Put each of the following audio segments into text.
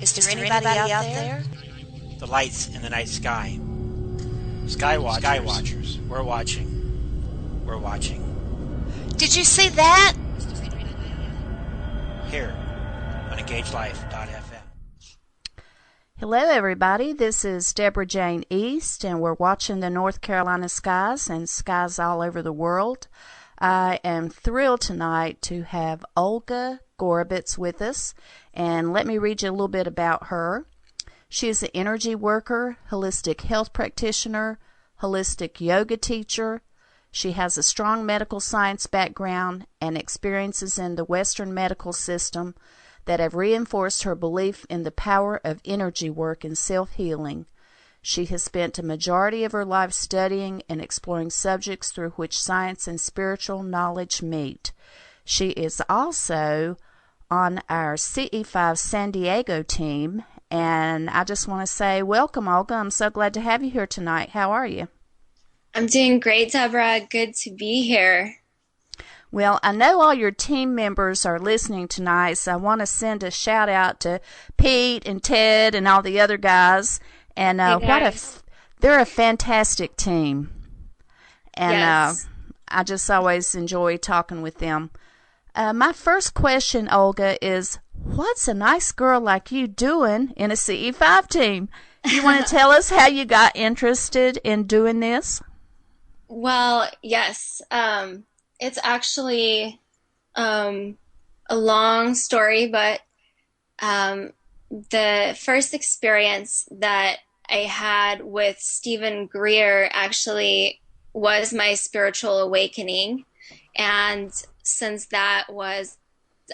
Is there anybody out there? The lights in the night sky. Sky Watchers. We're watching. We're watching. Did you see that? Here on EngageLife.fm. Hello, everybody. This is Deborah Jane East, and we're watching the North Carolina skies and skies all over the world. I am thrilled tonight to have Olga Goroberts with us, and let me read you a little bit about her. She is an energy worker, holistic health practitioner, holistic yoga teacher. She has a strong medical science background and experiences in the Western medical system that have reinforced her belief in the power of energy work and self-healing. She has spent a majority of her life studying and exploring subjects through which science and spiritual knowledge meet. She is also on our CE5 San Diego team, and I just want to say welcome, Olga. I'm so glad to have you here tonight. How are you? I'm doing great, Deborah. Good to be here. Well, I know all your team members are listening tonight, so I want to send a shout out to Pete and Ted and all the other guys. And they're a fantastic team. And yes. I just always enjoy talking with them. My first question, Olga, is what's a nice girl like you doing in a CE5 team? You want to tell us how you got interested in doing this? Well, yes. It's actually a long story, but the first experience that I had with Stephen Greer actually was my spiritual awakening. And since that was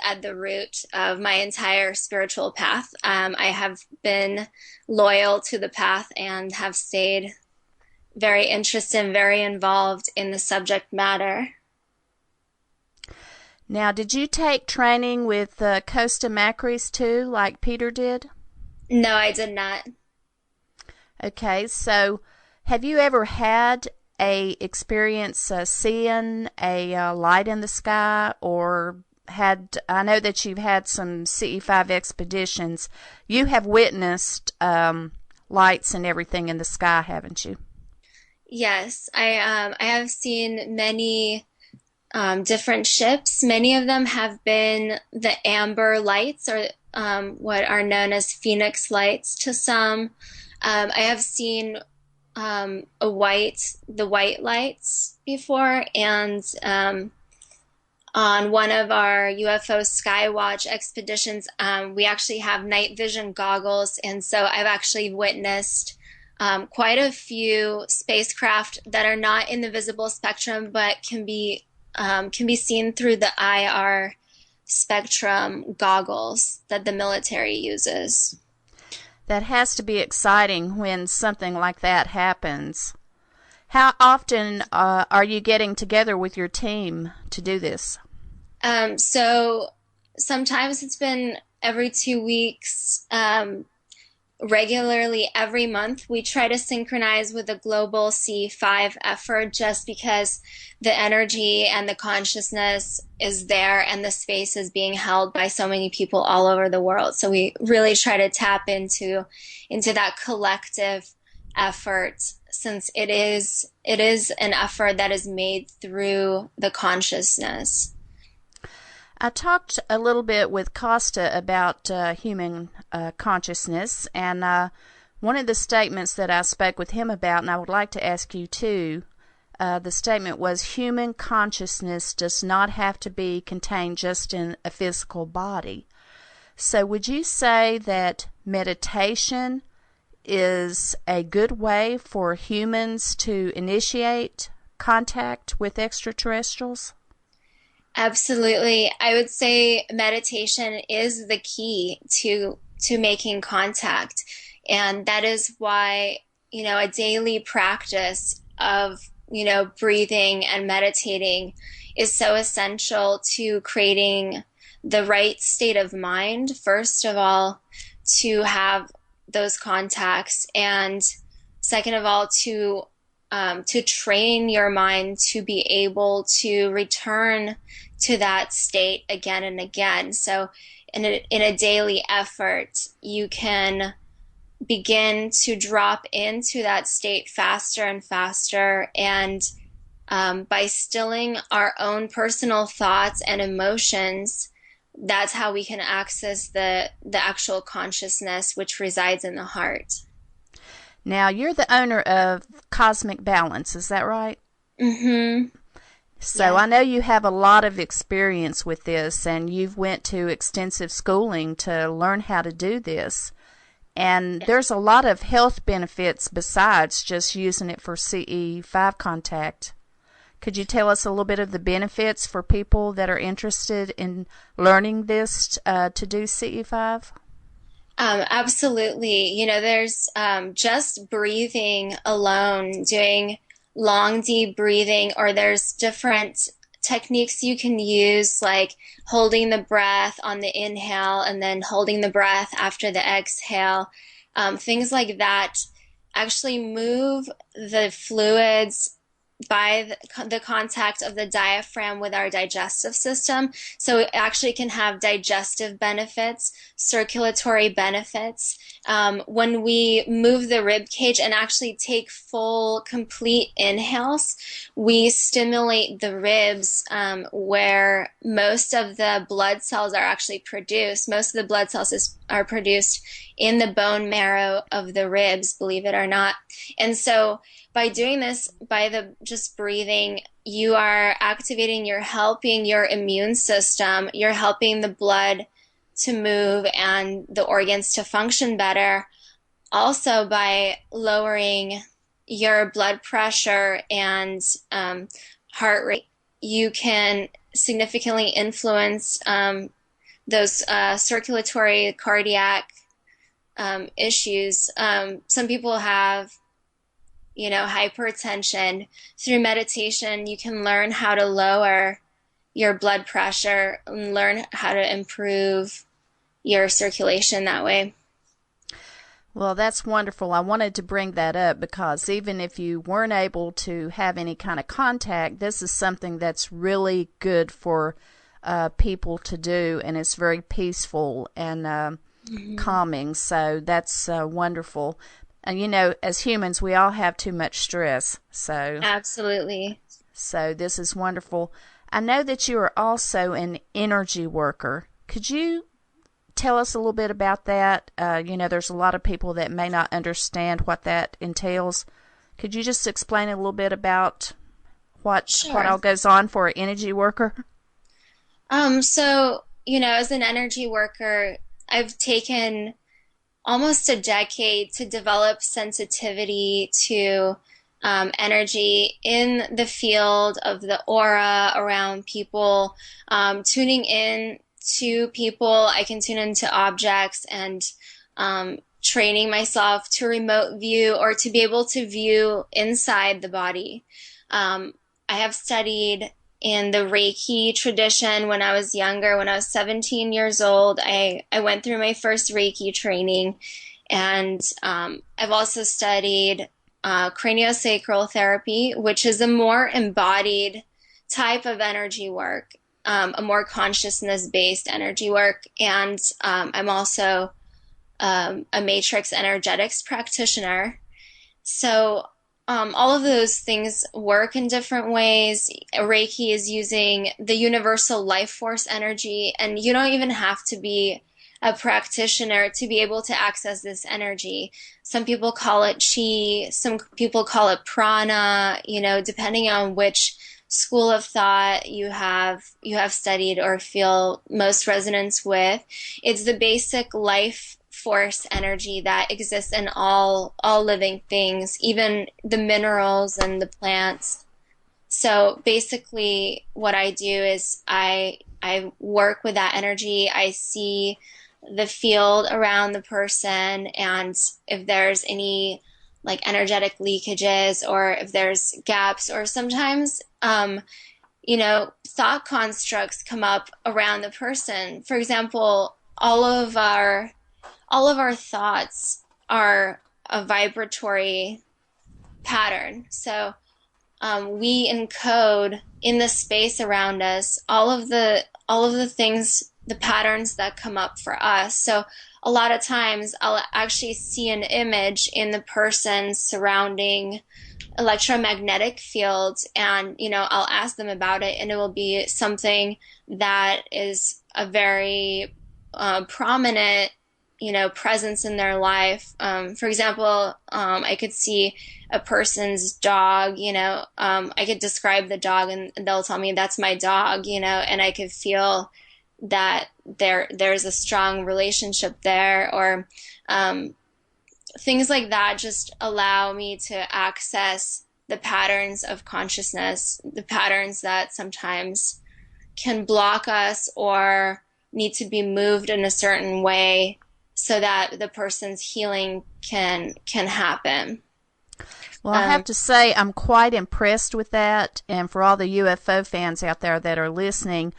at the root of my entire spiritual path, I have been loyal to the path and have stayed very interested and very involved in the subject matter. Now, did you take training with Costa Macris too, like Peter did? No, I did not. Okay, so have you ever had a experience seeing a light in the sky, or I know that you've had some CE5 expeditions. You have witnessed lights and everything in the sky, haven't you? Yes, I have seen many different ships. Many of them have been the amber lights, or what are known as phoenix lights to some. I have seen the white lights before, and on one of our UFO Skywatch expeditions, we actually have night vision goggles, and so I've actually witnessed quite a few spacecraft that are not in the visible spectrum, but can be seen through the IR spectrum goggles that the military uses. That has to be exciting when something like that happens. How often are you getting together with your team to do this? So sometimes it's been every 2 weeks. Regularly every month, we try to synchronize with a global C5 effort just because the energy and the consciousness is there and the space is being held by so many people all over the world. So we really try to tap into that collective effort, since it is an effort that is made through the consciousness. I talked a little bit with Costa about human consciousness, and one of the statements that I spoke with him about, and I would like to ask you too, the statement was human consciousness does not have to be contained just in a physical body. So would you say that meditation is a good way for humans to initiate contact with extraterrestrials? Absolutely. I would say meditation is the key to making contact. And that is why, a daily practice of, breathing and meditating is so essential to creating the right state of mind, first of all, to have those contacts, and second of all, to to train your mind to be able to return to that state again and again. So in a daily effort, you can begin to drop into that state faster and faster. And by stilling our own personal thoughts and emotions, that's how we can access the actual consciousness which resides in the heart. Now, you're the owner of Cosmic Balance, is that right? Mm-hmm. So Yes. I know you have a lot of experience with this, and you've went to extensive schooling to learn how to do this. And there's a lot of health benefits besides just using it for CE5 contact. Could you tell us a little bit of the benefits for people that are interested in learning this to do CE5? Absolutely. There's just breathing alone, doing long, deep breathing, or there's different techniques you can use, like holding the breath on the inhale and then holding the breath after the exhale. Things like that actually move the fluids by the contact of the diaphragm with our digestive system. So it actually can have digestive benefits, circulatory benefits. When we move the rib cage and actually take full, complete inhales, we stimulate the ribs where most of the blood cells are actually produced. Most of the blood cells are produced in the bone marrow of the ribs, believe it or not. And so by doing this, by the just breathing, you are activating, you're helping your immune system, you're helping the blood to move and the organs to function better. Also, by lowering your blood pressure and heart rate, you can significantly influence those circulatory cardiac issues. Some people have hypertension. Through meditation, you can learn how to lower your blood pressure and learn how to improve your circulation that way. Well, that's wonderful. I wanted to bring that up because even if you weren't able to have any kind of contact, this is something that's really good for people to do, and it's very peaceful and calming. So that's wonderful. And as humans, we all have too much stress. So Absolutely. So this is wonderful. I know that you are also an energy worker. Could you tell us a little bit about that? There's a lot of people that may not understand what that entails. Could you just explain a little bit about what all goes on for an energy worker? So, as an energy worker, I've taken almost a decade to develop sensitivity to energy in the field of the aura around people, tuning in to people. I can tune into objects and training myself to remote view or to be able to view inside the body. I have studied in the Reiki tradition when I was younger. When I was 17 years old, I went through my first Reiki training, and I've also studied craniosacral therapy, which is a more embodied type of energy work, a more consciousness-based energy work, and I'm also a matrix energetics practitioner. So all of those things work in different ways. Reiki is using the universal life force energy, and you don't even have to be a practitioner to be able to access this energy. Some people call it chi, some people call it prana, depending on which school of thought you have studied or feel most resonance with. It's the basic life force energy that exists in all living things, even the minerals and the plants. So basically what I do is I work with that energy. I see the field around the person, and if there's any like energetic leakages or if there's gaps, or sometimes thought constructs come up around the person. For example, all of our thoughts are a vibratory pattern. So we encode in the space around us all of the things, the patterns that come up for us. So a lot of times I'll actually see an image in the person's surrounding electromagnetic field, and I'll ask them about it, and it will be something that is a very prominent presence in their life. For example, I could see a person's dog, I could describe the dog and they'll tell me that's my dog, and I could feel that there's a strong relationship there, or things like that just allow me to access the patterns of consciousness, the patterns that sometimes can block us or need to be moved in a certain way so that the person's healing can happen. Well, I have to say I'm quite impressed with that. And for all the UFO fans out there that are listening,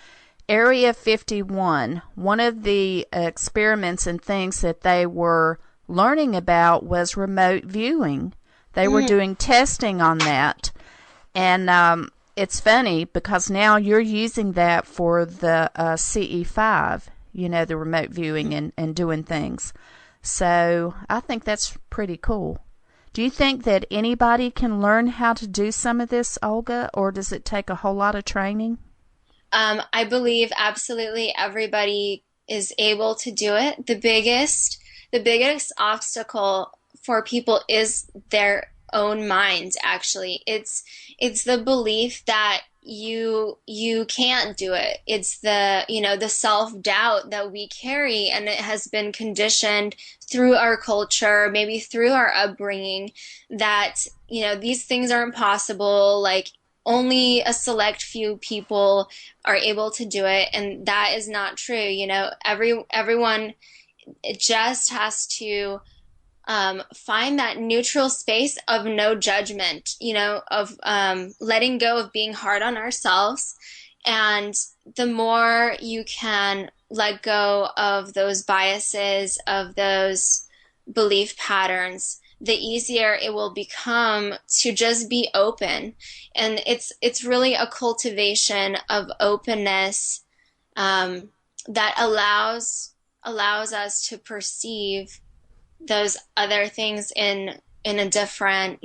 Area 51, one of the experiments and things that they were learning about was remote viewing. They were doing testing on that. And it's funny because now you're using that for the CE5, the remote viewing and doing things. So I think that's pretty cool. Do you think that anybody can learn how to do some of this, Olga, or does it take a whole lot of training? I believe absolutely everybody is able to do it. The biggest obstacle for people is their own mind, actually. It's the belief that you can't do it. It's the self-doubt that we carry, and it has been conditioned through our culture, maybe through our upbringing, that these things are impossible, like only a select few people are able to do it, and that is not true. Everyone just has to find that neutral space of no judgment, of letting go of being hard on ourselves. And the more you can let go of those biases, of those belief patterns, the easier it will become to just be open. And it's really a cultivation of openness that allows us to perceive those other things in a different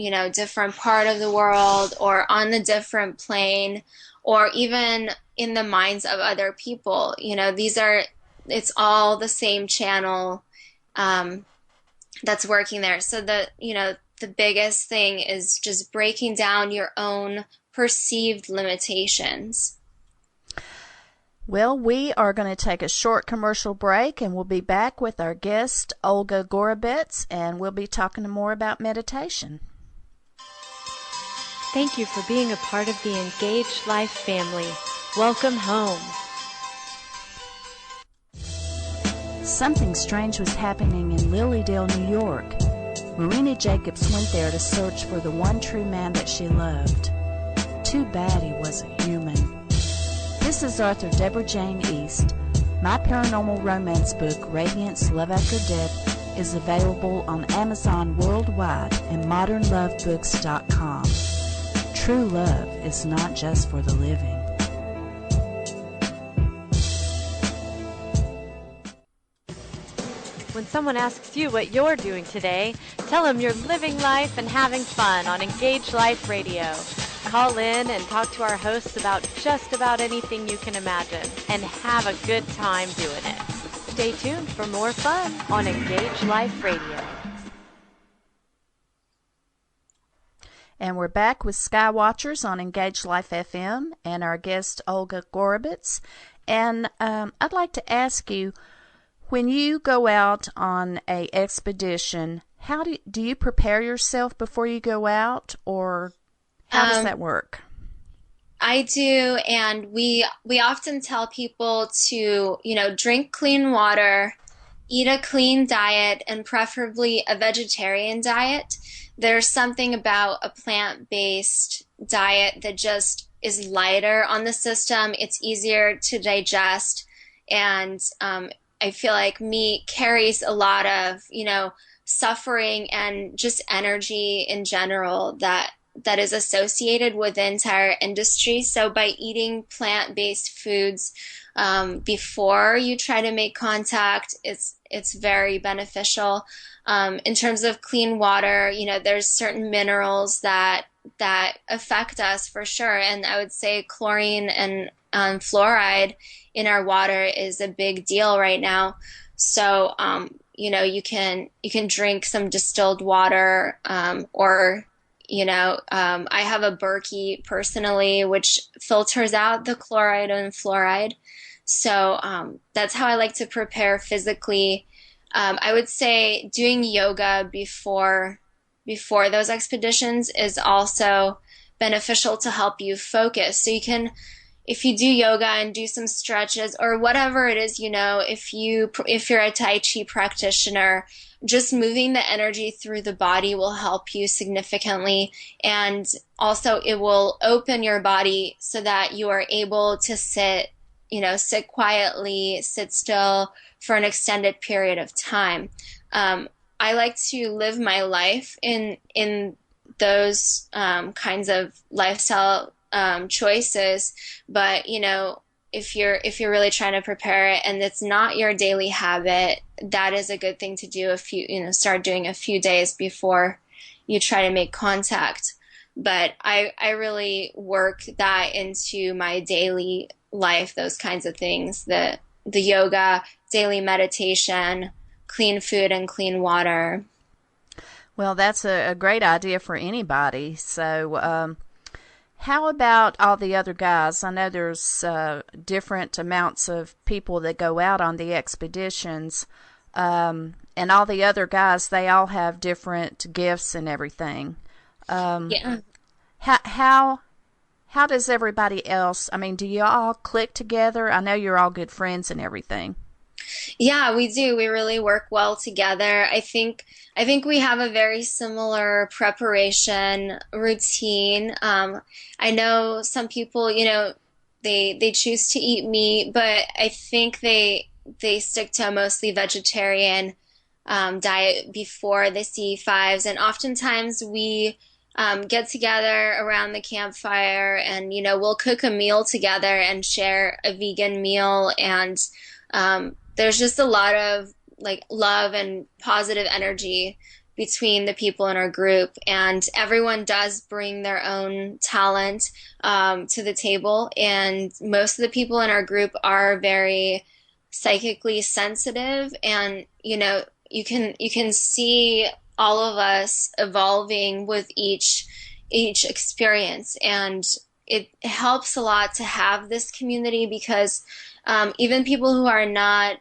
part of the world, or on a different plane, or even in the minds of other people. It's all the same channel that's working there. So the biggest thing is just breaking down your own perceived limitations. Well, we are going to take a short commercial break, and we'll be back with our guest, Olga Goroberts, and we'll be talking more about meditation. Thank you for being a part of the Engaged Life family. Welcome home. Something strange was happening in Lilydale, New York. Marina Jacobs went there to search for the one true man that she loved. Too bad he wasn't human. This is author Deborah Jane East. My paranormal romance book, Radiance Love After Death, is available on Amazon worldwide and modernlovebooks.com. True love is not just for the living. When someone asks you what you're doing today, tell them you're living life and having fun on Engage Life Radio. Call in and talk to our hosts about just about anything you can imagine, and have a good time doing it. Stay tuned for more fun on Engage Life Radio. And we're back with Sky Watchers on Engage Life FM and our guest Olga Goroberts. And I'd like to ask you, when you go out on a expedition, how do you prepare yourself before you go out, or how does that work? I do, and we often tell people to, drink clean water, eat a clean diet, and preferably a vegetarian diet. There's something about a plant-based diet that just is lighter on the system. It's easier to digest, and I feel like meat carries a lot of, suffering and just energy in general that is associated with the entire industry. So by eating plant-based foods before you try to make contact, it's very beneficial. In terms of clean water, there's certain minerals that affect us for sure, and I would say chlorine and fluoride in our water is a big deal right now. So you can drink some distilled water, or I have a Berkey personally, which filters out the chloride and fluoride. So that's how I like to prepare physically. I would say doing yoga before those expeditions is also beneficial to help you focus. So you can, if you do yoga and do some stretches or whatever it is, if you're a Tai Chi practitioner, just moving the energy through the body will help you significantly. And also it will open your body so that you are able to sit quietly, sit still for an extended period of time. I like to live my life in those kinds of lifestyle choices, but if you're really trying to prepare it and it's not your daily habit, that is a good thing to do start doing a few days before you try to make contact. But I really work that into my daily life, those kinds of things, the yoga, daily meditation, clean food and clean water. Well, that's a great idea for anybody. So how about all the other guys? I know there's different amounts of people that go out on the expeditions, and all the other guys, they all have different gifts and everything. Yeah. How does everybody else, do you all click together? I know you're all good friends and everything. Yeah, we do. We really work well together. I think we have a very similar preparation routine. I know some people, they choose to eat meat, but I think they stick to a mostly vegetarian diet before the C5s. And oftentimes we get together around the campfire and, we'll cook a meal together and share a vegan meal. And there's just a lot of love and positive energy between the people in our group, and everyone does bring their own talent to the table. And most of the people in our group are very psychically sensitive, and you can see all of us evolving with each experience, and it helps a lot to have this community because even people who are not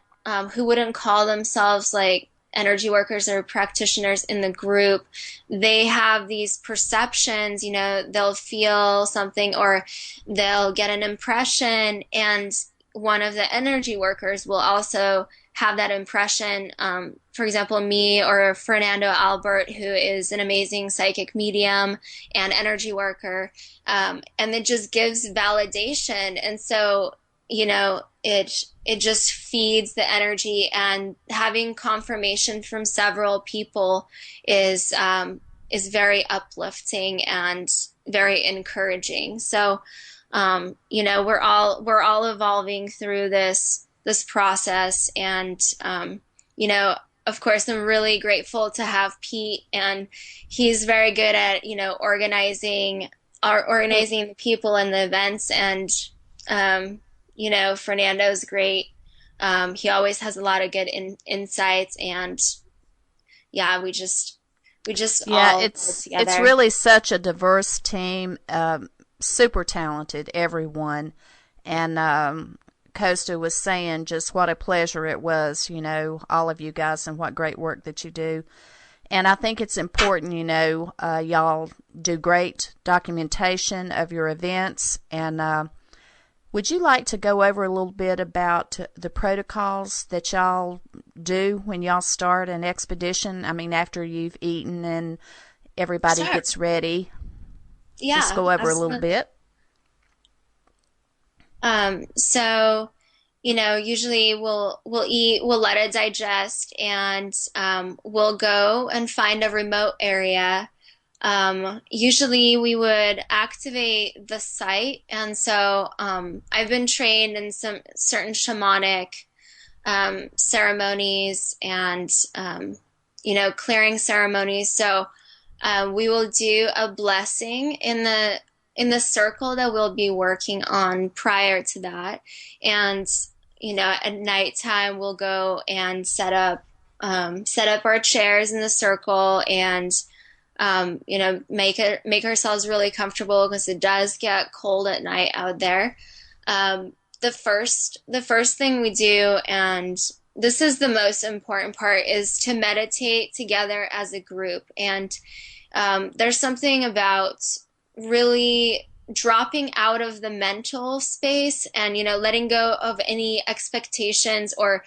who wouldn't call themselves like energy workers or practitioners in the group, they have these perceptions, they'll feel something or they'll get an impression, and one of the energy workers will also have that impression. For example, me or Fernando Albert, who is an amazing psychic medium and energy worker, and it just gives validation. And so, it just feeds the energy, and having confirmation from several people is very uplifting and very encouraging. So, we're all evolving through this process, and of course, I'm really grateful to have Pete, and he's very good at organizing the people and the events, and Fernando's great. He always has a lot of good insights, and yeah, we just all it's together. It's really such a diverse team, super talented, everyone, and Costa was saying just what a pleasure it was, all of you guys, and what great work that you do. And I think it's important, y'all do great documentation of your events. And would you like to go over a little bit about the protocols that y'all do when y'all start an expedition? After you've eaten and everybody Sure. gets ready. Yeah, Just go over a little bit. So usually we'll eat, we'll let it digest, and we'll go and find a remote area. Usually we would activate the site, and so I've been trained in some certain shamanic ceremonies and clearing ceremonies. So we will do a blessing in the circle that we'll be working on prior to that, and at nighttime we'll go and set up our chairs in the circle, and make ourselves really comfortable because it does get cold at night out there. The first thing we do, and this is the most important part, is to meditate together as a group. And there's something about really dropping out of the mental space and letting go of any expectations, or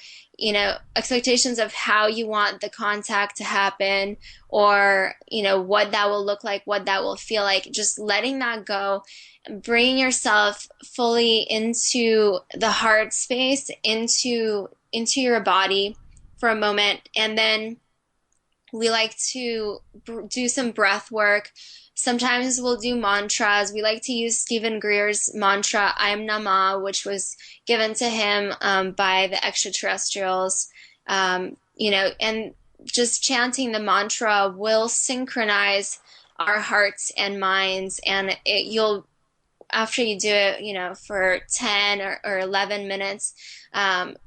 expectations of how you want the contact to happen, or what that will look like, what that will feel like. Just letting that go, bringing yourself fully into the heart space, into your body for a moment. And then we like to do some breath work. Sometimes we'll do mantras. We like to use Stephen Greer's mantra, I am Nama, which was given to him by the extraterrestrials. And just chanting the mantra will synchronize our hearts and minds. And after you do it, for 10 or 11 minutes,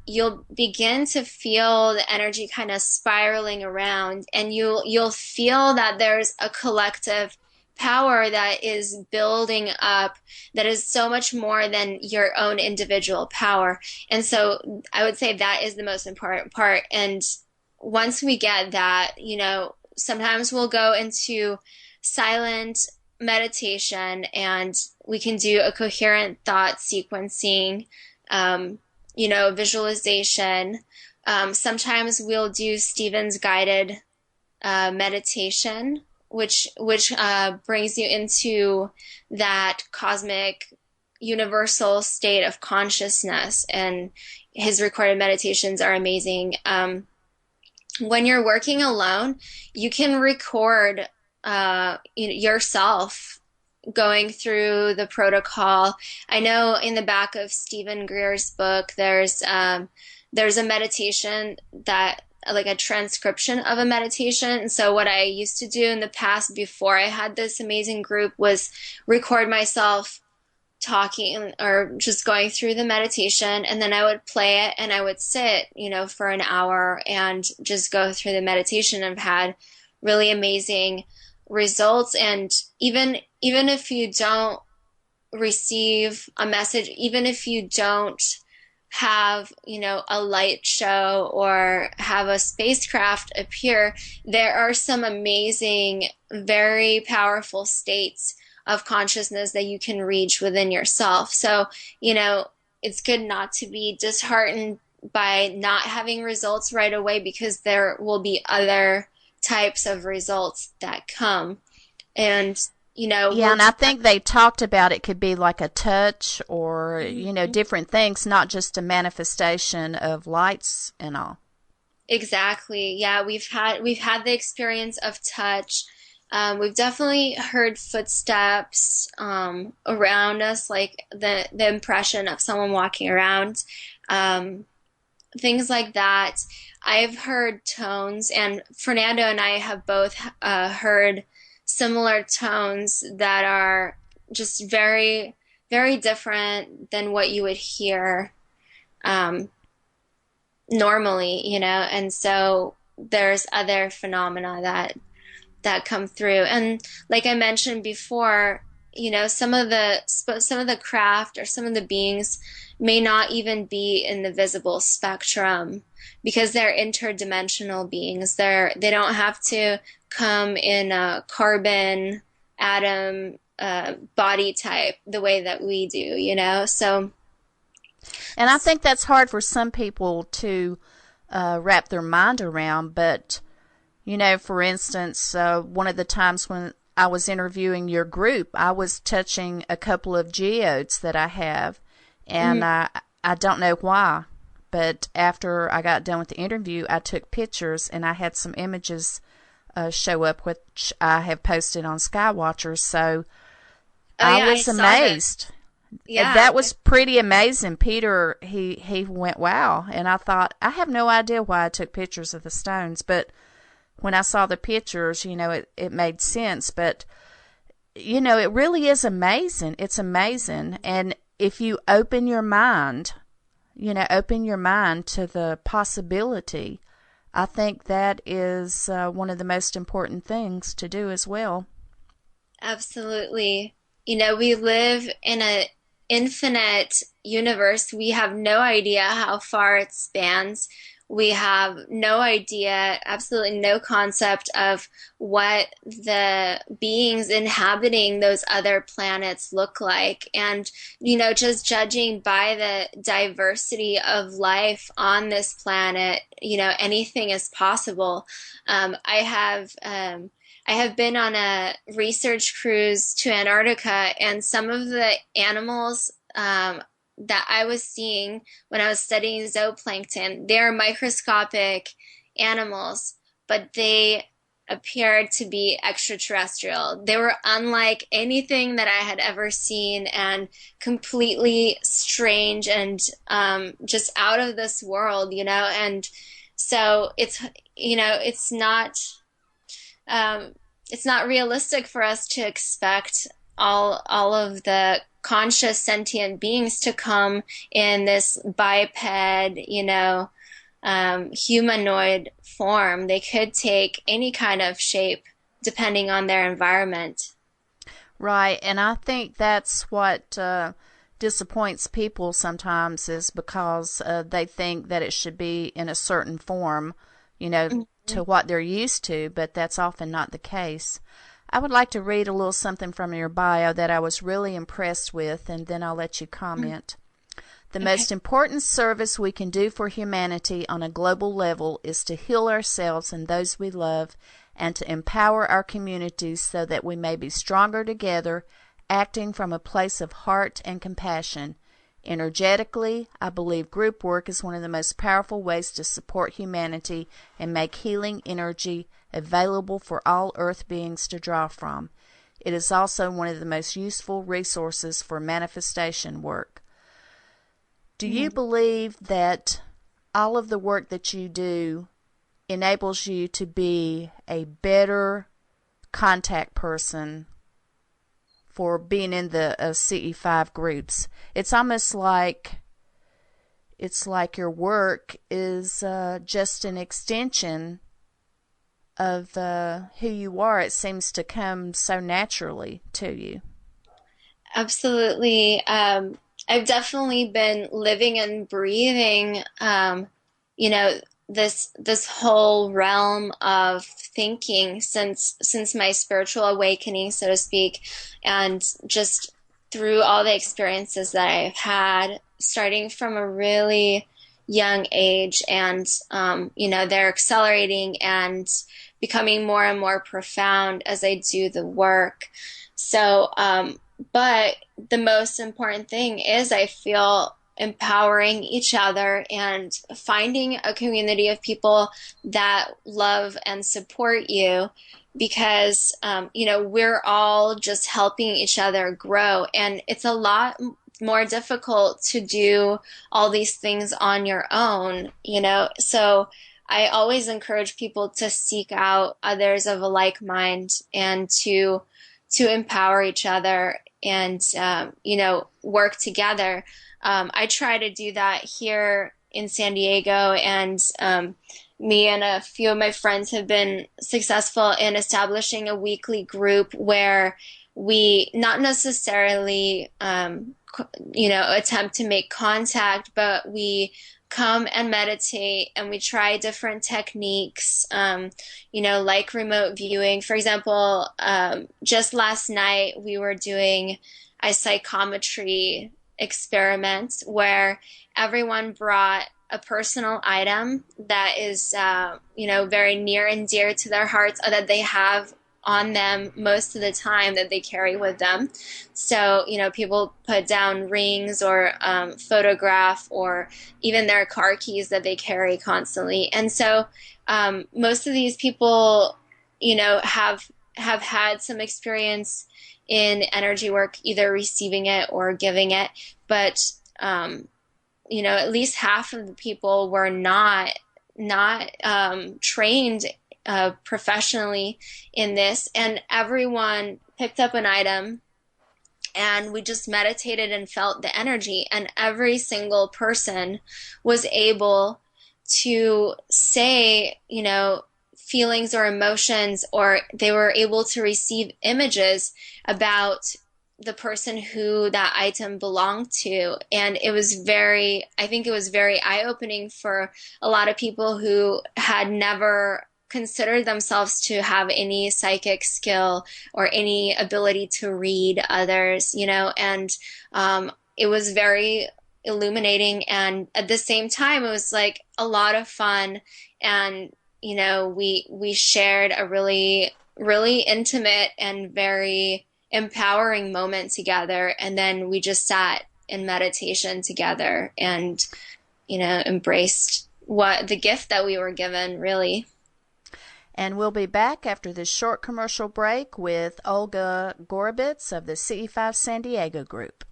you'll begin to feel the energy kind of spiraling around, and you'll feel that there's a collective power that is building up that is so much more than your own individual power. And so I would say that is the most important part. And once we get that, sometimes we'll go into silent meditation, and we can do a coherent thought sequencing, visualization. Sometimes we'll do Stephen's guided meditation, which brings you into that cosmic universal state of consciousness, and his recorded meditations are amazing. When you're working alone, you can record yourself going through the protocol. I know in the back of Stephen Greer's book, there's a meditation that, like a transcription of a meditation. And so what I used to do in the past before I had this amazing group was record myself talking or just going through the meditation, and then I would play it and I would sit, for an hour and just go through the meditation. I've had really amazing results. And even if you don't receive a message, even if you don't have, a light show or have a spacecraft appear, there are some amazing, very powerful states of consciousness that you can reach within yourself. So, it's good not to be disheartened by not having results right away, because there will be other types of results that come. And and I think they talked about it could be like a touch or different things, not just a manifestation of lights and all. Exactly. Yeah, we've had the experience of touch. We've definitely heard footsteps around us, like the impression of someone walking around, things like that. I've heard tones, and Fernando and I have both heard similar tones that are just very, very different than what you would hear normally, And so there's other phenomena that come through. And like I mentioned before, some of the craft or some of the beings may not even be in the visible spectrum, because they're interdimensional beings. They don't have to come in a carbon atom body type the way that we do, So, and I think that's hard for some people to wrap their mind around. But for instance, one of the times when I was interviewing your group, I was touching a couple of geodes that I have, and I don't know why, but after I got done with the interview, I took pictures and I had some images show up, which I have posted on Skywatchers. So I was amazed. Yeah, that was pretty amazing. Peter, he went, wow. And I thought, I have no idea why I took pictures of the stones, but when I saw the pictures, it made sense. But, it really is amazing. It's amazing. And if you open your mind, open your mind to the possibility, I think that is one of the most important things to do as well. absolutely. We live in an infinite universe. We have no idea how far it spans. We have no idea, absolutely no concept of what the beings inhabiting those other planets look like. And, just judging by the diversity of life on this planet, anything is possible. I have been on a research cruise to Antarctica, and some of the animals that I was seeing when I was studying zooplankton, they're microscopic animals, but they appeared to be extraterrestrial. They were unlike anything that I had ever seen and completely strange and just out of this world, and so it's not realistic for us to expect all of the conscious sentient beings to come in this biped, humanoid form. They could take any kind of shape depending on their environment. Right, and I think that's what disappoints people sometimes, is because they think that it should be in a certain form, to what they're used to, but that's often not the case. I would like to read a little something from your bio that I was really impressed with, and then I'll let you comment. The most important service we can do for humanity on a global level is to heal ourselves and those we love, and to empower our communities so that we may be stronger together, acting from a place of heart and compassion. Energetically, I believe group work is one of the most powerful ways to support humanity and make healing energy available for all earth beings to draw from. It is also one of the most useful resources for manifestation work. Do you believe that all of the work that you do enables you to be a better contact person for being in the CE5 groups? It's almost like your work is just an extension of who you are. It seems to come so naturally to you. Absolutely. I've definitely been living and breathing, this whole realm of thinking since my spiritual awakening, so to speak, and just through all the experiences that I've had, starting from a really young age, and they're accelerating and becoming more and more profound as I do the work. So, but the most important thing is, I feel, empowering each other and finding a community of people that love and support you, because we're all just helping each other grow, and it's a lot more difficult to do all these things on your own, so I always encourage people to seek out others of a like mind and to empower each other and work together. I try to do that here in San Diego, and me and a few of my friends have been successful in establishing a weekly group where we not necessarily attempt to make contact, but we come and meditate, and we try different techniques, like remote viewing. For example, just last night we were doing a psychometry experiment where everyone brought a personal item that is, very near and dear to their hearts, or that they have on them most of the time that they carry with them. So, people put down rings or photograph or even their car keys that they carry constantly. And so most of these people, have had some experience in energy work, either receiving it or giving it. But, at least half of the people were not trained professionally in this, and everyone picked up an item and we just meditated and felt the energy, and every single person was able to say, feelings or emotions, or they were able to receive images about the person who that item belonged to. And I think it was very eye-opening for a lot of people who had never considered themselves to have any psychic skill or any ability to read others, and it was very illuminating. And at the same time, it was like a lot of fun. And, we shared a really, really intimate and very empowering moment together. And then we just sat in meditation together and, embraced the gift that we were given, really. And we'll be back after this short commercial break with Olga Goroberts of the CE5 San Diego group.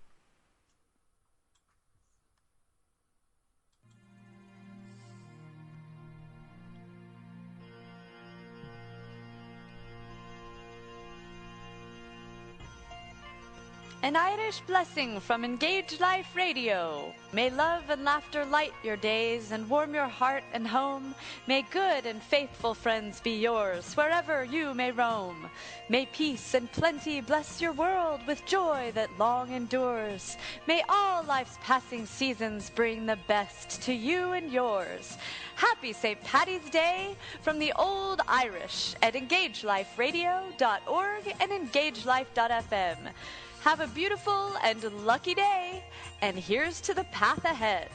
An Irish blessing from Engage Life Radio. May love and laughter light your days and warm your heart and home. May good and faithful friends be yours wherever you may roam. May peace and plenty bless your world with joy that long endures. May all life's passing seasons bring the best to you and yours. Happy St. Paddy's Day from the Old Irish at engageliferadio.org and engagelife.fm. Have a beautiful and lucky day, and here's to the path ahead.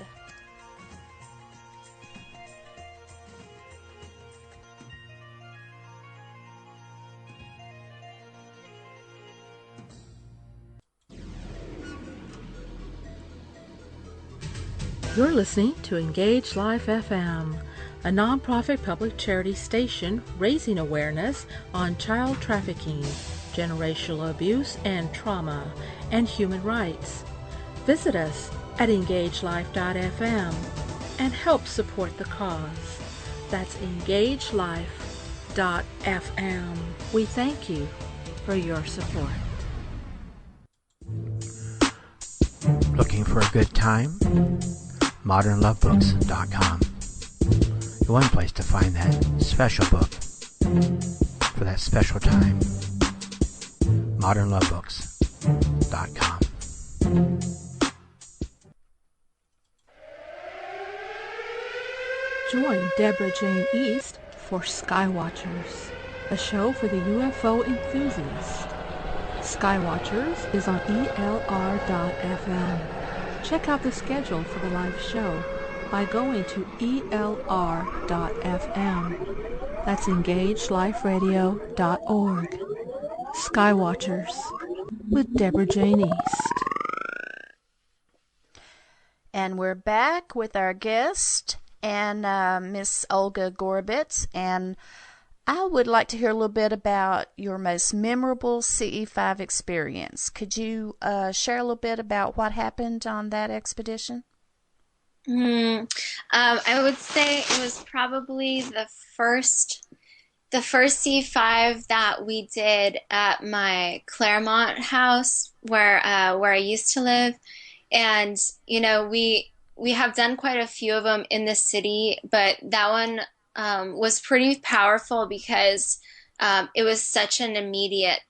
You're listening to Engage Life FM, a nonprofit public charity station raising awareness on child trafficking, generational abuse and trauma, and human rights. Visit us at engagelife.fm and help support the cause. That's engagelife.fm. We thank you for your support. Looking for a good time? ModernLovebooks.com. The one place to find that special book for that special time. ModernLovebooks.com. Join Deborah Jane East for Skywatchers, a show for the UFO enthusiast. Skywatchers is on ELR.FM. Check out the schedule for the live show by going to ELR.FM. That's EngageLifeRadio.org. Skywatchers with Deborah Jane East. And we're back with our guest and Miss Olga Goroberts, and I would like to hear a little bit about your most memorable CE5 experience. Could you share a little bit about what happened on that expedition? I would say it was probably the first C5 that we did at my Claremont house where I used to live. And, we have done quite a few of them in the city, but that one was pretty powerful because it was such an immediate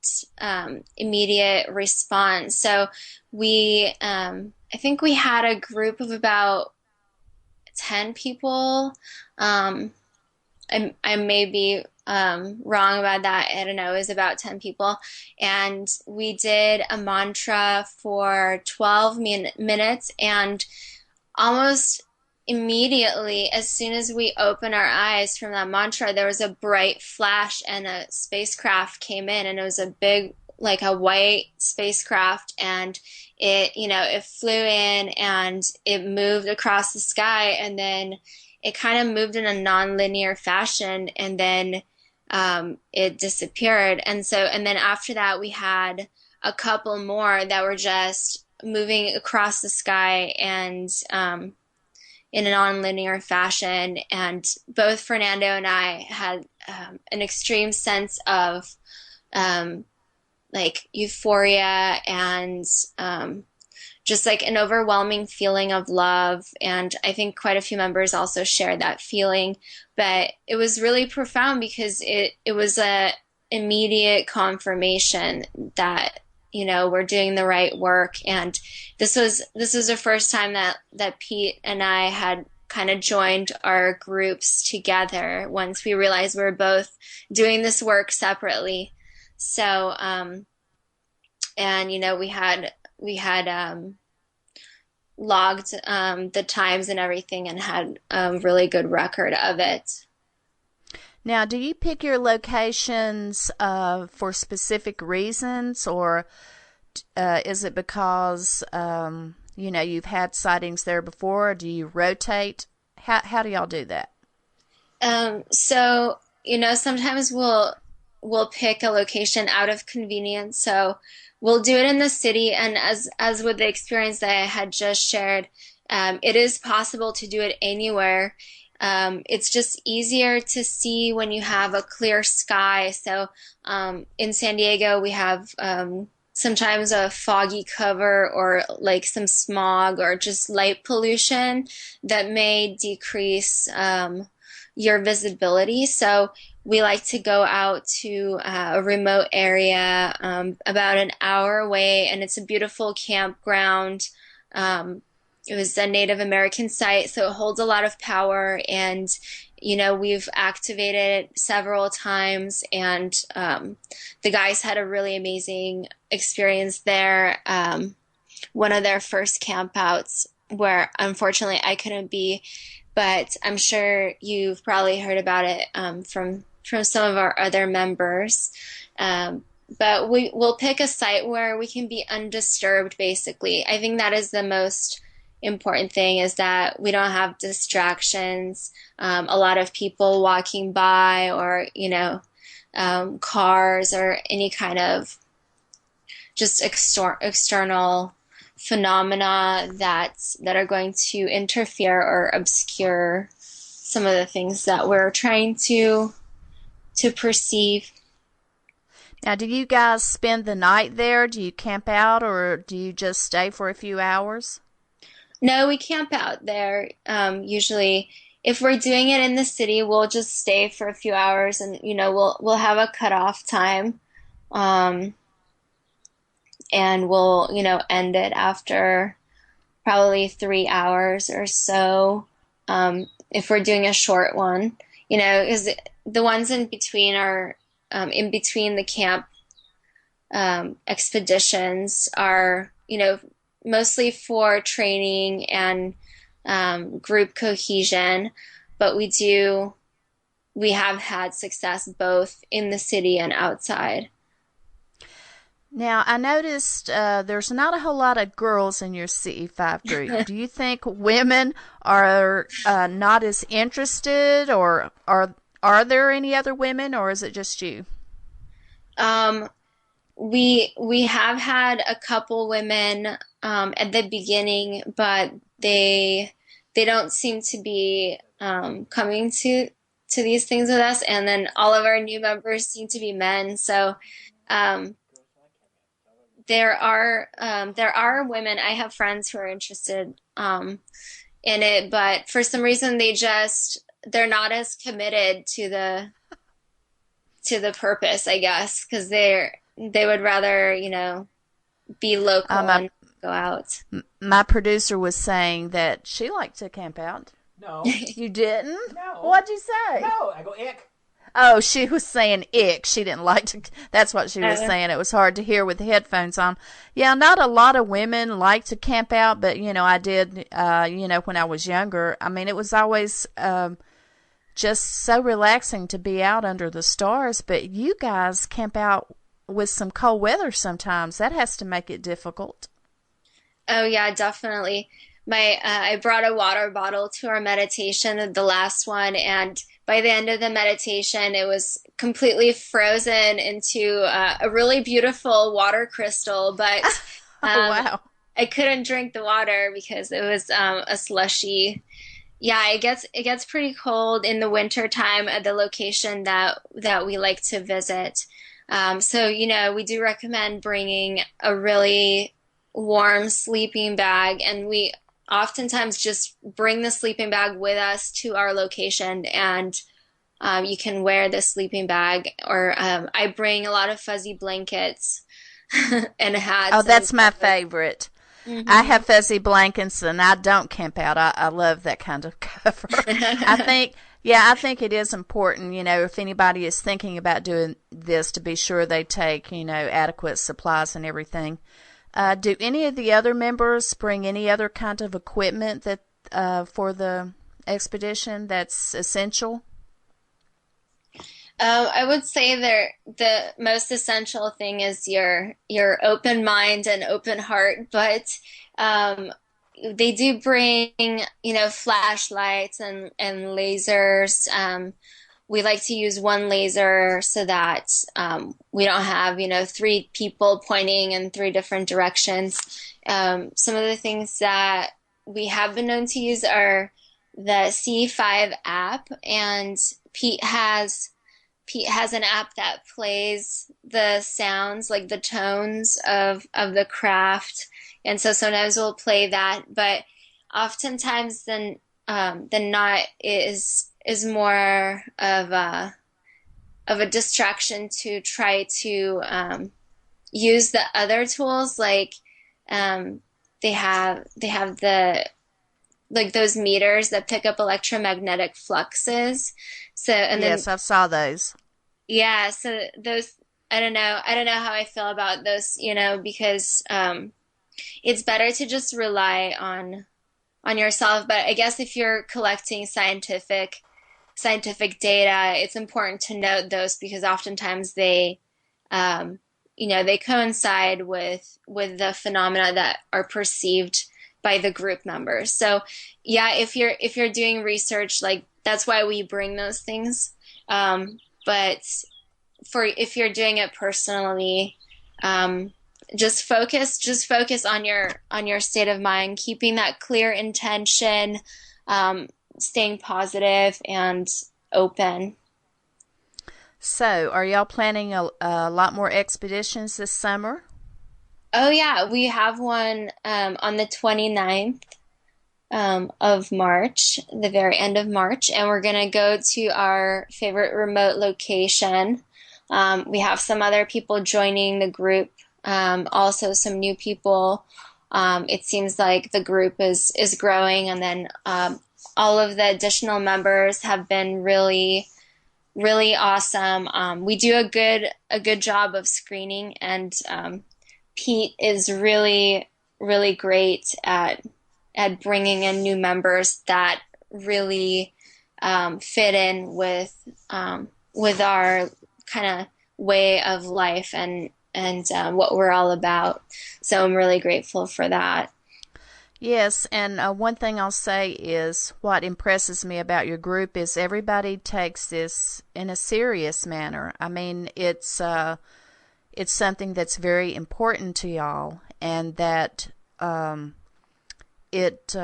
response. So I think we had a group of about 10 people. I may be wrong about that. I don't know. It was about 10 people. And we did a mantra for 12 minutes, and almost immediately, as soon as we opened our eyes from that mantra, there was a bright flash and a spacecraft came in, and it was a big, like a white spacecraft, and it flew in and it moved across the sky, and then it kind of moved in a non-linear fashion, and then it disappeared. And then after that, we had a couple more that were just moving across the sky and in a non-linear fashion. And both Fernando and I had an extreme sense of like euphoria and just like an overwhelming feeling of love. And I think quite a few members also shared that feeling. But it was really profound because it was a immediate confirmation that, we're doing the right work. And this was the first time that Pete and I had kind of joined our groups together once we realized we were both doing this work separately. So, and we had logged the times and everything and had a really good record of it. Now, do you pick your locations for specific reasons, or is it because you've had sightings there before, or do you rotate? How do y'all do that? So sometimes we'll pick a location out of convenience. So we'll do it in the city, and as with the experience that I had just shared, it is possible to do it anywhere. It's just easier to see when you have a clear sky. So in San Diego, we have sometimes a foggy cover or like some smog or just light pollution that may decrease your visibility. So we like to go out to a remote area about an hour away, and it's a beautiful campground. It was a Native American site, so it holds a lot of power, and we've activated it several times, and the guys had a really amazing experience there. One of their first campouts, where unfortunately I couldn't be, but I'm sure you've probably heard about it from some of our other members. But we'll pick a site where we can be undisturbed, basically. I think that is the most important thing, is that we don't have distractions, a lot of people walking by, or cars, or any kind of just external phenomena that are going to interfere or obscure some of the things that we're trying to perceive. Now, do you guys spend the night there? Do you camp out, or do you just stay for a few hours? No, we camp out there. Usually, if we're doing it in the city, we'll just stay for a few hours, and we'll have a cutoff time, and we'll end it after probably 3 hours or so. If we're doing a short one, because the ones in between are in between the camp expeditions are mostly for training and group cohesion, but we have had success both in the city and outside. Now, I noticed there's not a whole lot of girls in your CE5 group. Do you think women are not as interested, or are there any other women, or is it just you? We have had a couple women at the beginning, but they don't seem to be coming to these things with us. And then all of our new members seem to be men. So there are women. I have friends who are interested in it, but for some reason they're not as committed to the purpose, I guess, because they would rather be local and go out. My producer was saying that she liked to camp out. No. You didn't? No. What'd you say? No, I go ick. Oh, she was saying ick. She didn't like to. That's what she was saying. It was hard to hear with the headphones on. Yeah, not a lot of women like to camp out, but I did. When I was younger. I mean, it was always just so relaxing to be out under the stars. But you guys camp out with some cold weather sometimes. That has to make it difficult. Oh yeah, definitely. I brought a water bottle to our meditation, the last one, and by the end of the meditation, it was completely frozen into a really beautiful water crystal. But wow. I couldn't drink the water because it was a slushy. Yeah, it gets pretty cold in the winter time at the location that we like to visit. So we do recommend bringing a really warm sleeping bag, and we oftentimes just bring the sleeping bag with us to our location, and you can wear the sleeping bag, or I bring a lot of fuzzy blankets and hats. Oh, that's my favorite. Mm-hmm. I have fuzzy blankets, and I don't camp out. I love that kind of cover. I think it is important, if anybody is thinking about doing this, to be sure they take, adequate supplies and everything. Do any of the other members bring any other kind of equipment that for the expedition that's essential? I would say the most essential thing is your open mind and open heart, but they do bring flashlights and lasers. We like to use one laser so that we don't have 3 people pointing in 3 different directions. Some of the things that we have been known to use are the C5 app, and Pete has an app that plays the sounds, like the tones of the craft, and so sometimes we'll play that, but oftentimes than not is more of a distraction to try to use the other tools, like they have the those meters that pick up electromagnetic fluxes. So yes, I saw those. Yeah, so those I don't know how I feel about those, because it's better to just rely on yourself. But I guess if you're collecting scientific data, it's important to note those, because oftentimes they they coincide with the phenomena that are perceived by the group members. So yeah, if you're doing research, like, that's why we bring those things. But if you're doing it personally, just focus on your state of mind, keeping that clear intention, staying positive and open. So, are y'all planning a lot more expeditions this summer? Oh yeah, we have one on the 29th of March, the very end of March, and we're going to go to our favorite remote location. We have some other people joining the group, also some new people. It seems like the group is growing, and then all of the additional members have been really, really awesome. We do a good job of screening, and Pete is really, really great at bringing in new members that really fit in with our kind of way of life and what we're all about. So I'm really grateful for that. Yes, and one thing I'll say is what impresses me about your group is everybody takes this in a serious manner. I mean, it's something that's very important to y'all, and that it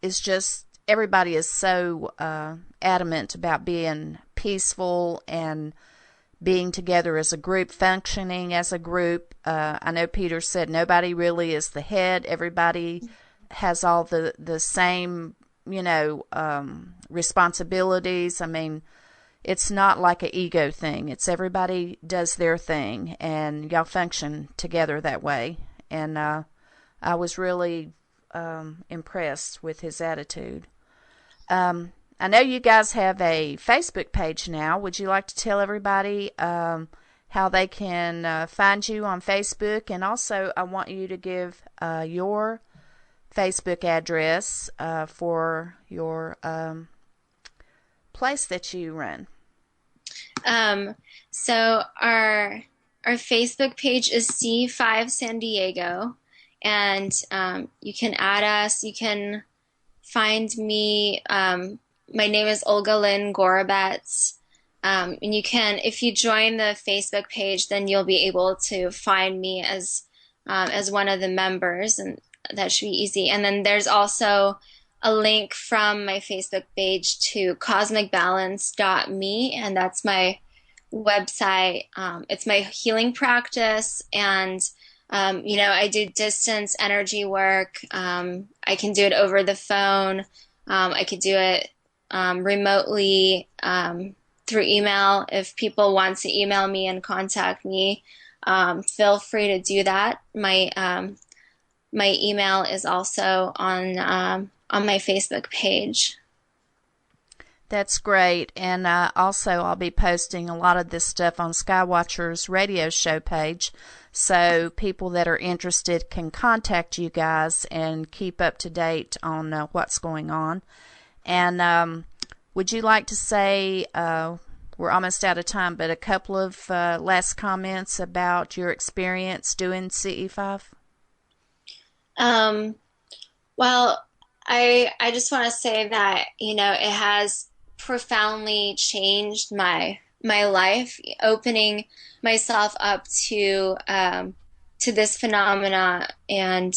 is just, everybody is so adamant about being peaceful and being together as a group, functioning as a group. I know Peter said nobody really is the head. Everybody has all the same, responsibilities. I mean, it's not like an ego thing. It's everybody does their thing, and y'all function together that way. And I was really impressed with his attitude. I know you guys have a Facebook page now. Would you like to tell everybody how they can find you on Facebook? And also, I want you to give your Facebook address for your place that you run. So our Facebook page is C5 San Diego, and you can add us. You can find me. My name is Olga Goroberts. And you can, if you join the Facebook page, then you'll be able to find me as one of the members, and that should be easy. And then there's also a link from my Facebook page to cosmicbalance.me, and that's my website. It's my healing practice, and I do distance energy work. I can do it over the phone. I could do it remotely through email. If people want to email me and contact me, feel free to do that. My email is also on my Facebook page. That's great. And also, I'll be posting a lot of this stuff on Skywatcher's radio show page, so people that are interested can contact you guys and keep up to date on what's going on. And would you like to say, we're almost out of time, but a couple of last comments about your experience doing CE5? Well, I just want to say that, it has profoundly changed my life, opening myself up to this phenomena. And,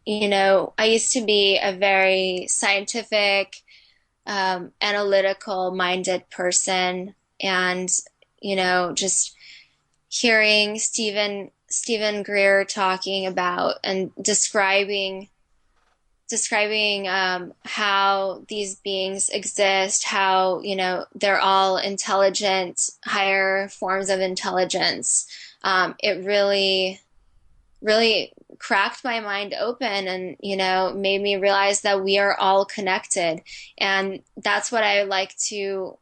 I used to be a very scientific, analytical minded person. And, just hearing Stephen Greer talking about and describing how these beings exist, how, they're all intelligent, higher forms of intelligence. It really, really cracked my mind open and, made me realize that we are all connected. And that's what I like to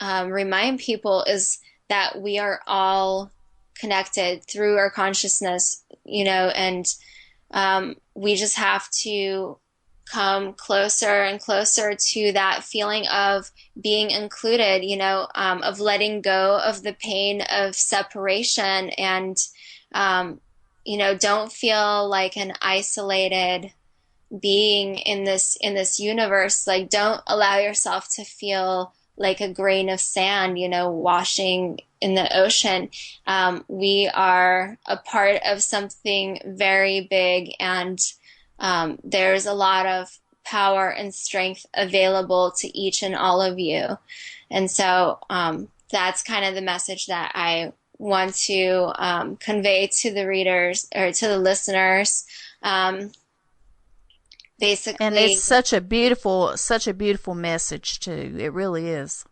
remind people, is that we are all connected through our consciousness, and we just have to come closer and closer to that feeling of being included, of letting go of the pain of separation, and, don't feel like an isolated being in this universe. Like, don't allow yourself to feel like a grain of sand, washing in the ocean. We are a part of something very big, and there's a lot of power and strength available to each and all of you. And so that's kind of the message that I want to convey to the readers, or to the listeners. Basically, and it's such a beautiful message too. It really is.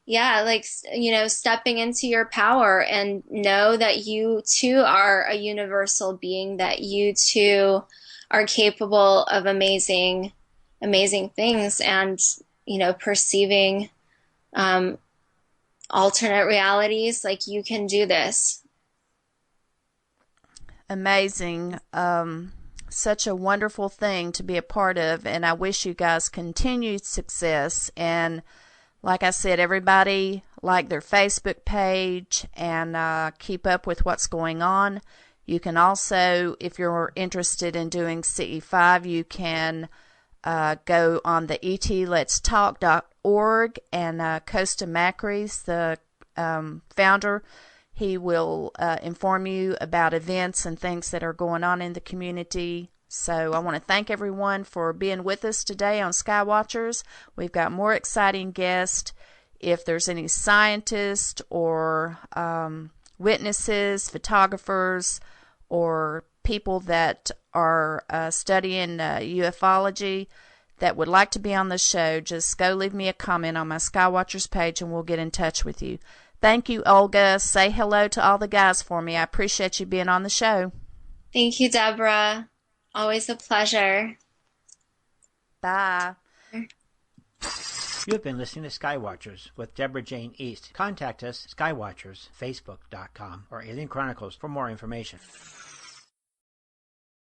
Yeah, like, stepping into your power, and know that you too are a universal being, that you too are capable of amazing things, and, perceiving alternate realities. Like, you can do this. Amazing. Such a wonderful thing to be a part of, and I wish you guys continued success. And like I said, everybody like their Facebook page and keep up with what's going on. You can also, if you're interested in doing CE5, you can go on the etletstalk.org, and Costa Macris, the founder, he will inform you about events and things that are going on in the community. So I want to thank everyone for being with us today on Skywatchers. We've got more exciting guests. If there's any scientists or witnesses, photographers, or people that are studying ufology that would like to be on the show, just go leave me a comment on my Skywatchers page and we'll get in touch with you. Thank you, Olga. Say hello to all the guys for me. I appreciate you being on the show. Thank you, Deborah. Always a pleasure. Bye. You have been listening to Skywatchers with Deborah Jane East. Contact us, skywatchers, facebook.com, or Alien Chronicles for more information.